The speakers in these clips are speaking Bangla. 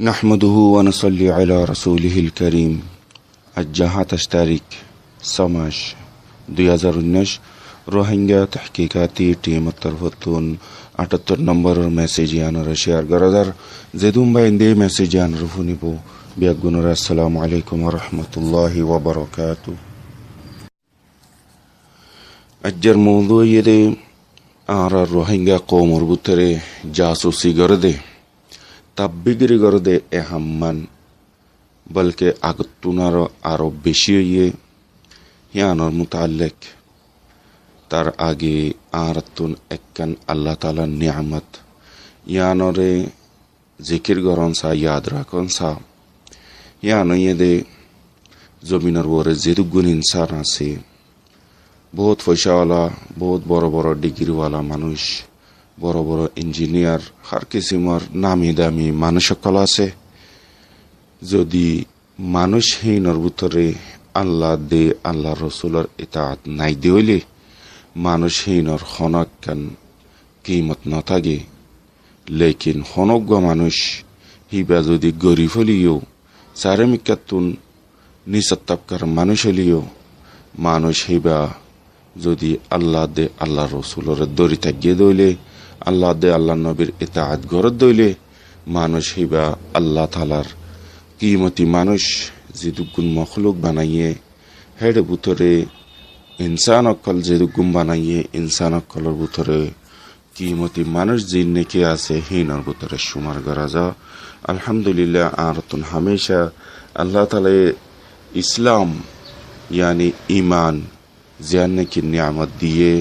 নাহমাদুহু ওয়া নুসাল্লি আলা রাসূলিহিল কারীম। আজ ২৭ তারিখ ৬ মাস ২০১৯ রোহিঙ্গা তহকিকাতি টিম তরফতুন ৭৮ নম্বরের মেসেজ আনার শেয়ার গরাদার জেদুম বাইন্দে মেসেজ আনার ফুনিব বিয়াগুনর আসসালামু আলাইকুম ওয়া রাহমাতুল্লাহি ওয়া বারাকাতু। আজের মওদু ইয়ে আর রোহিঙ্গা কওমর ভিতরে জাসুসি গরদে তাব্বিগিরি গরদে এহাম্মান বলকে আগতুনার আরো বেশি ইয়ে হিয়ানর মুতাল্লিক তার আগে আরাতুন এককান আল্লাহ তাআলার নিয়ামত ইয়ানরে জিকির গরন সা ইয়াদ রাখন সা ইয়ানো ইয়েদে জমিনের ওরে যেদুগুন ইনসান আছে বহুত পয়সাওয়ালা বহুত বড় বড় ডিগ্রিওয়ালা মানুষ বড় বড় ইঞ্জিনিয়ার হার কিসিমর নামি দামি মানুষ সকল আছে। যদি মানুষহীনর ভিতরে আল্লাহ দে আল্লাহ রসুলের ইতাআত নাই দিলে মানুষহীনর হনকান কিমত ন থাকে। লেকিন হনজ্ঞ মানুষ হিবা যদি গরিব হলিও চারেমিকাতুন নিচত্তাবকার মানুষ হলিও মানুষ হিবা যদি আল্লাহ দে আল্লাহ রসুলের দড়ি থাকিয়ে দইলে আল্লাহ দে আল্লাহ নবীর ইতাআত গরত দইলে মানুষ হিবা আল্লাহ তাআলার কিমতি মানুষ যেদুগুন মখলুক বানাইয়ে হেড ভিতরে ইনসান অকল যেদুগুন বানাইয়ে ইনসান অকলের ভিতরে কিমতি মানুষ জিন নেকি আছে হিনর ভিতরে সুমার করা যা। আলহামদুলিল্লাহ আরতুন হামেশা আল্লাহ তাআলা ইসলাম यानी ईमान जियाने की नियामत दिए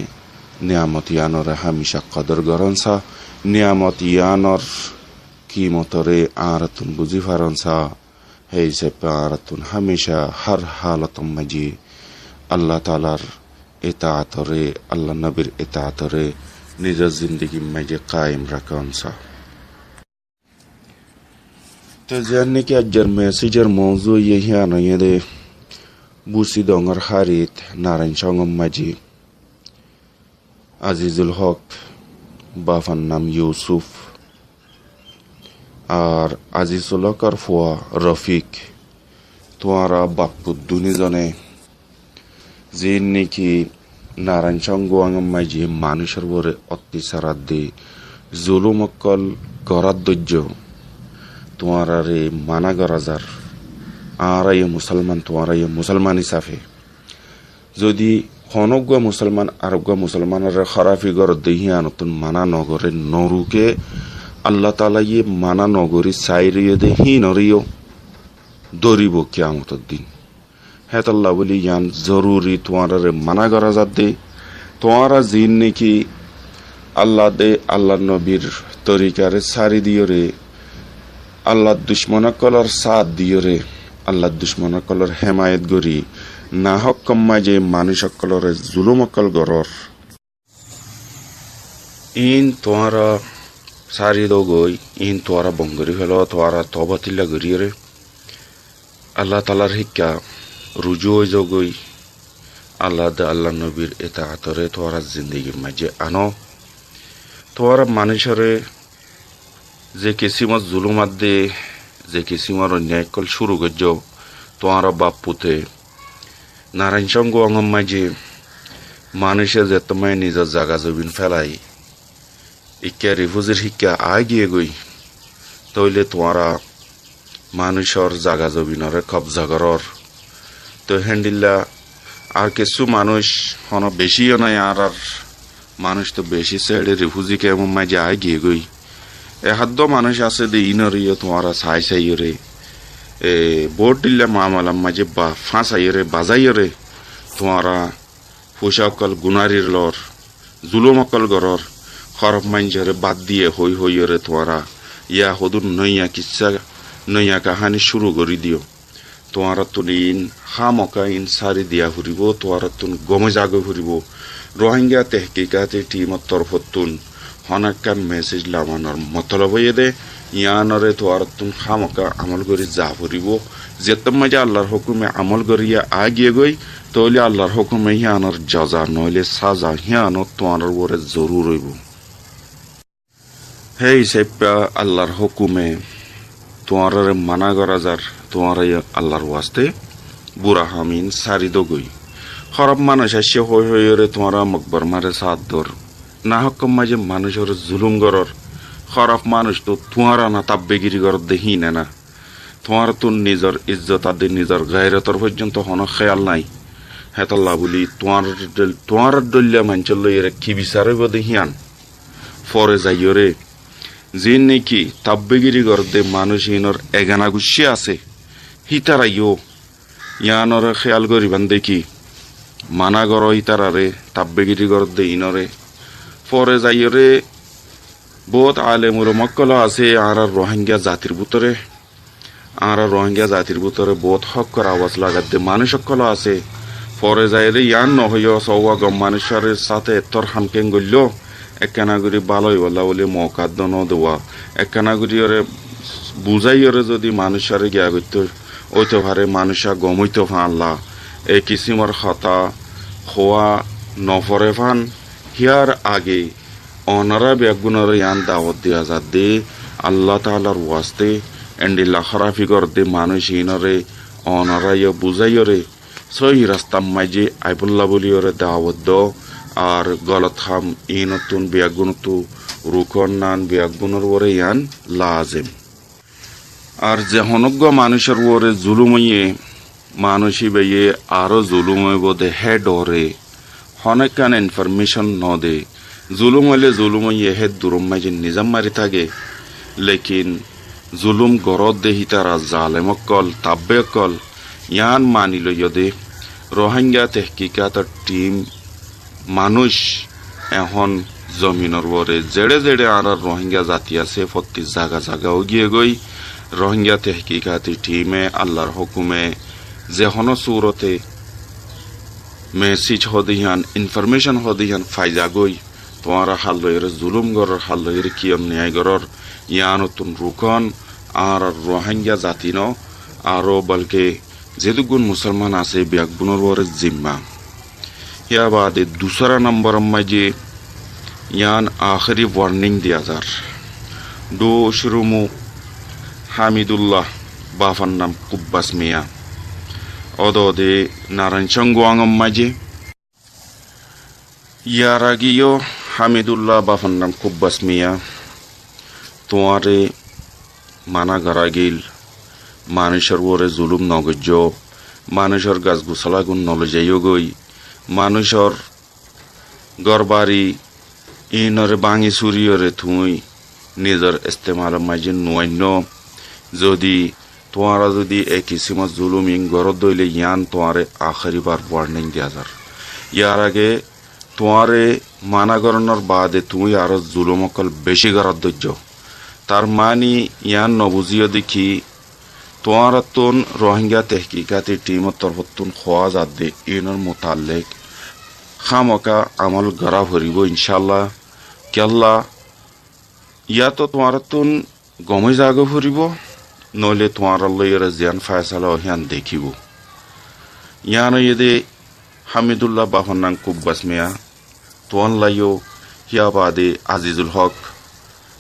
नियामत यानोर हमेशा कदर गरन सा नियामत यानोर कीमतरे आरतुन बुझी फारन सा है से आरतुन हमेशा हर हालत मजी अल्लाह तालार इताअतरे अल्लाह नबीर इताअतरे निज जिंदगी में जे कायम रखन सा। तो जियाने की अजर मैसेजर मौजू यही आना ये दे বুসি ডঙর হারিত নারায়ণ সঙ্গম মাঝি আজিজুল হক বাফার নাম ইউসুফ আর আজিজুল হকর ফুয়া রফিক তোয়ারা বাপুদ্দুনি জনে যে নাকি নারায়ণ সঙ্গম মাঝি মানুষের বরে অত্যাচার দে জুলুম অকল গরার ধৈর্য তোয়ারা রে মানা গরাজার আর মুসলমান তোমার মুসলমান হিসাবে যদি হনজ্ঞ মুসলমান আরজ্ঞ মুসলমানের খারাপি গর দেহিয়া নতুন মানা নগরে নরুকে আল্লাহ তাআলা ইয়ে মানা নগরী সাইরিয়ে দে হি নরিও দরিব কিয়ামতের দিন। হ্যাঁ আল্লাহ বলি ইয়ান জরুরি তোমার মানা করা যাতে তোমারা জিন নাকি আল্লাহ দে আল্লাহ নবীর তরিকারে সারি দিও রে আল্লাহ দুশ্মনকলর সাথ দিও রে আল্লাহ দুশ্মনকলর হেমায়ত গরি না হক কম্মা যে মানুষ সকলর জুলুম অকল গরর ইন তোয়ারা সারি দো গই ইন তোয়ারা বঙ্গরি হল তোয়ারা তবাতিল্লা গরিয়ে আল্লাহ তালার শিক্ষা রুজু হয়ে যাও গই আল্লাহ দে আল্লাহ নবীর ইতাআতরে তোয়ারা জিন্দগির মাঝে আনো তোয়ারা মানুষরে যে কিসিমত জুলুমাত দে যে কিসিমার অন্যায় কল শুরু করছ তোমার বাপ পুতে নারায়ণ সঙ্গ অঙ্গম মাঝে মানুষে যে তোমায় নিজের জাগা জমিন ফেলাই ইকা রিফুজির শিক্ষা আগিয়ে গই তইলে তোমারা মানুষের জাগা জমিনরে কবজা করর তো হ্যান্ডিল্লা আর কিছু মানুষ হন বেশিও নাই আর মানুষ তো বেশি সাইডে রিফুজি কেমন মাঝে আগিয়ে গই এহাদ্য মানুষ আছে দে ইনরিও তোমারা সাই সাইরে বোট দিল্লা মামালাম মাঝে বা ফাঁসাইরে বাজাইরে তোমারা ফুসাকল গুনারির লর জুলুমকল গরর খরব মাইঞ্জরে বাদ দিয়ে হই হইরে তোমারা ইয়া হদুর নইয়া কিচ্ছা নইয়া কাহানি শুরু করে দিও তোমারা তুন ইন হামকা ইন সারি দিয়া ফুরিব তোমারা তুন গমে জাগে ফুরিব রোহিঙ্গা তেহকিকাতে টিমত তরফতুন হনাক্কান মেসেজ লামানোর মতলব হয়ে দে ইয়ানরে তোয়ার তুন খামকা আমল করি যা ফুরিব যেতম মাঝে আল্লাহর হুকুমে আমল করিয়া আগিয়ে গই তইলে আল্লাহর হুকুমে হিয়ানোর জাজা নইলে সাজা হিয়ানোর তোমার ওরে জরুর হইব। হে হিসেবে আল্লাহর হুকুমে তোমার মানা করা যার তোমার আল্লাহর ওয়াস্তে বুড়া হামিন সারি দগই খরাব মানুষ আসে হয়ে তোমারা মকবর মারে সাত দর না হকম মাঝে মানুষের জুলুম গরর খরাব মানুষ তো তোমারা না তাব্বেগিরি গর দেখি না তোমার তো নিজের ইজ্জত আদি নিজের গায়রতর পর্যন্ত হন খেয়াল নাই হেতল্লা বলি তোমার দলিয়া মাঞ্চল লইরে কি বিচারব দেহিয়ান ফরে যাইরে যে নাকি তাব্বেগিরি গর্দে মানুষ ইনর এগানা গুছি আছে হিতারাইও ইয়ানর খেয়াল করিবান দেখি মানা গর হিতারারে তাব্বেগিরি গর্দে ইনরে ফরে যাইরে বহুত আলেমুর মক্কল আছে আর রোহিঙ্গা জাতির ভিতরে বহুত হক্কর আওয়াজ লাগাতে মানুষ সকল আছে পরে যাইরে ইয়ান নহইয় সৌয়া গম মানুষের সাথে তোর হামকেং গল্য একখানাগুড়ি বালই বলা বলে মৌকাদ্দ ন দেওয়া একখানাগুড়ি ওরে বুঝাই ওরে যদি মানুষের গিয়া করতে ওইতে পারে মানুষা গমইতে ফানলা এই কিসিমর খাতা খোয়া নফরে ফান হিয়ার আগে অনারা বেগুনের ইয়ান দাওয়াত দিয়া যা দে আল্লাহ তাআলার ওয়াস্তে এন্ডিল্লা খরাফি কর দে মানুষ ইনরে অনারাইয় বুঝাইয়রে সহি রাস্তা মাঝে আইবুল্লাহ বলি ওরে দাওয়াত দ আর গলত খাম ইনতুন বেগুনতু রুকন নান বেগুনের ওরে ইয়ান লাজেম আর যে হনজ্ঞ মানুষের ওরে জুলুমইয়ে মানুষই বেয়ে আরো জুলুমই বোধে হেড ওরে হনেকান ইনফরমেশন ন দে জুলুম হইলে জুলুমইয়ে হেড দুরম মাঝে নিজাম মারি থাকে লেকিন জুলুম গরদ দেহি তারা জালেমকল তাব্বেকল ইয়ান মানিল ইয়দে রোহিঙ্গা তেহকিকাতর টিম মানুষ এখন জমিনের বরে জেড়ে জেড়ে আর রোহিঙ্গা জাতি আছে প্রতি জায়গা জায়গাও গিয়ে গই রোহিঙ্গা তেহকিকাতি টিমে আল্লাহর হুকুমে যে হন সুরতে মেসেজ হদিহান ইনফরমেশন হদিহান ফাইজা গই তোমার হাল লইয়ের জুলুম গরর হাল লইয়ের কিয়ম ন্যায় গরর ইয়ানতুন রুকন আর রোহিঙ্গা জাতি ন আরো বলকে যেদুগুন মুসলমান আছে ব্যাকবুনের বরে জিম্মা ইয়া বাদে दूसरा नंबर মাঝে ইয়ান আখরি ওয়ার্নিং দিয়া যার ডো শুরুমু হামিদুল্লাহ বাফান নাম কুব্বাস মিয়া অদদে নারায়ণ সঙ্গওয়াঙ্গম মাঝে ইয়ার আগেও হামিদুল্লাহ বাফান নাম কুব্বাস মিয়া তোমারে মানা গড়া গিল মানুষের ওরে জুলুম নগজ্য মানুষের গাছ গুছলা গুণ নলজাইও গই মানুষের গরবারি ইনরে বাঙি চুরিয়রে থুই নিজের ইস্তেমাল মাঝে নৈন্য যদি তোমারা যদি এই কিসিমত জুলুম ইং গরদ দইলে ইয়ান তোমারে আখরি বার ওয়ার্নিং দিয়া যার ইয়ার আগে তোমারে মানা গরণর বাদে তুমি আরো জুলুম অকল বেশি গরদ দৈর্য তার মানি ইয়ান নবুজিও দেখি তোমার তুন রোহিঙ্গা তেহকিকাতি টিমত তরফতুন খোয়া যাদ দে ইনর মোতালেক খামকা আমল গড়া ভরিব ইনশাল্লাহ কেল্লা ইয়া তো তোমার তুন গমে জাগ ভরিব নইলে তোমার লইয়ের জিয়ান ফায়সালা হিয়ান দেখিব ইয়ান ইদে হামিদুল্লাহ বাফনাং কুব্বাস মিয়া তোয়ান লাইও হিয়া বাদে আজিজুল হক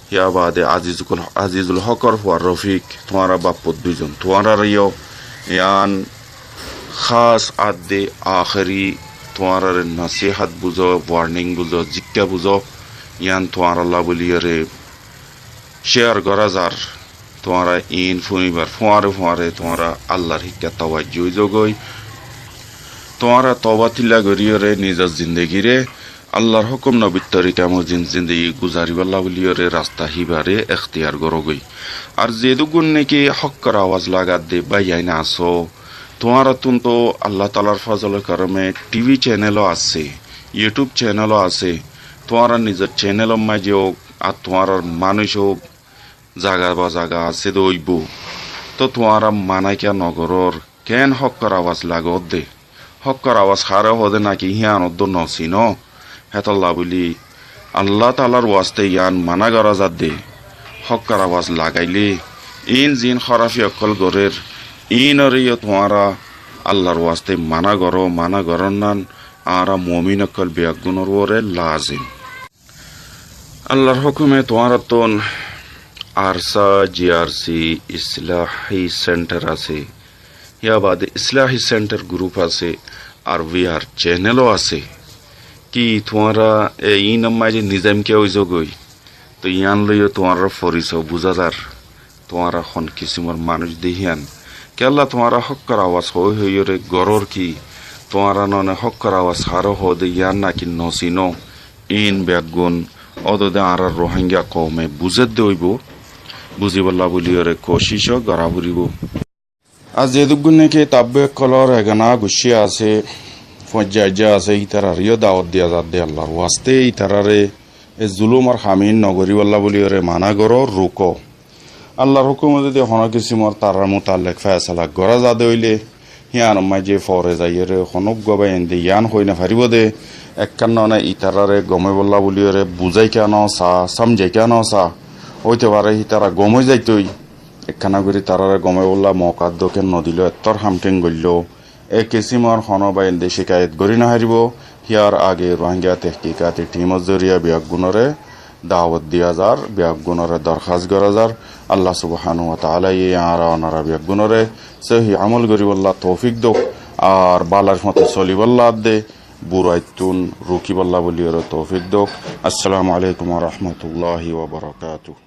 ইয়া বাদে আজিজুল হকর হওয়ার রফিক তোমারা বাপ্পত দুইজন তোমারা ইয় ইয়ান খাস আদে আখরি তোমারা নসিহাত বুঝো ওয়ার্নিং বুঝো জিক্কা বুঝো ইয়ান তোমার আল্লাহ বলিয়ারে শেয়ার করা যার তোমারা ইন ফুনিবার ফোয়ারে তোমারা আল্লাহর হিক্কা তাওয়াজ্জু জগই তোমারা তওবা তিল্লা গরিয়রে নিজের জিন্দেগিরে আল্লাহর হুকুম নবীর তরিকা মজিন জিন্দগি গুজারিবাল্লাহ বলিয়রে রাস্তা হিবারে এখতিয়ার গরগই আর যেদুগুন নাকি হক্কর আওয়াজ লাগাত দে বাইয়াই না আসো তোমার তুন তো আল্লাহ তালার ফজল করমে টিভি চ্যানেলও আছে ইউটিউব চ্যানেলও আছে তোমার নিজের চ্যানেলের মাঝে হোক আর তোমার মানুষ হোক জাগা বা জাগা আছে দইব তো তোমার মানাইকা নগরর কেন হক্কর আওয়াজ লাগত দে হক্কর আওয়াজ হারে হদে নাকি হিয়ানত নসি ন হেতল্লা বলি আল্লাহ তালার ওয়াস্তে ইয়ান মানা গড়া যাদ দে হক্কর আওয়াজ লাগাইলে ইন জিন খরাফি অকল গরের ইনরে তোমারা আল্লাহর ওয়াস্তে মানা গরন নান আর মুমিন অকল বেগুনর ওরে লাজিম আল্লাহর হুকুমে তোমার তন আরসা জিআরসি ইসলাহি সেন্টার আছে, ইয়া বাদে ইসলাহি সেন্টার গ্রুপ আছে, আর ভিআর চ্যানেলও আছে। কি তোমারা ই নাম্মাই যে নিজাম কে ওই গই তো ইয়ান লইও তোমার পরিচয় বুঝা যার তোমারা এখন কিসিমর মানুষ দেহিয়ান কেলা তোমারা হক্কর আওয়াজ হই হইরে গরর কি তোমারা ননে হক্কর আওয়াজ হারো হদে ইয়ান নাকি নসিনো ইন ব্যাগুন অদদে আর রোহিঙ্গা কমে বুঝে দইব বুঝিবল্লা বলিওরে কোশিশ গড়া বুড়িব। আজ যেদুগুন নাকি তাব্বে কলর এগানা গুছিয়ে আছে ফজ্জা আছে ইতারারিও দাওয়াত দিয়া যাত দে আল্লাহর ওয়াস্তে ইতারারে এ জুলুম আর হামিন নগরীওয়াল্লা বলিওরে মানা গড় রুকো আল্লাহর হুকুম যদি হন কিসিমর তারার মোতালেক ফেসলা গড়া যাদে হইলে হিয়ান মাঝে ফরে যাইরে হনক গবাই এনে ইয়ান হই না ফারিব দে একখানা ইতারারে গমে বললা বলিওরে বুঝাই কেন সা সমঝাই কেন সা হইতে পারে তারা গমে যাইতই একখানা করে তারারে গমে বললা মকাদ্দ কেন নদিল এত্তর হামটেং গল্য এ কিসিমর হন বা এনে শিকায়ত গড়ি না হারিব হিয়ার আগে রোহিঙ্গা তেহকিকাতে টিমর জরিয়া বিয়াগুণরে দাওয়াত দিয়া যার বিয়াগুণরে দরখাস্ত করা যার আল্লাহ সুবহানাহু ওয়া তাআলা এই আর ওনারা বিয়াগুণরে সহি আমল করিবল্লাহ তৌফিক দোক আর বালার মতো চলিবল্লাহ দে বুড়াইতুন রুকিবল্লাহ বলিওর তৌফিক দোক। আসসালামু আলাইকুম ওয়া রাহমাতুল্লাহি ওয়া বারাকাতুহু।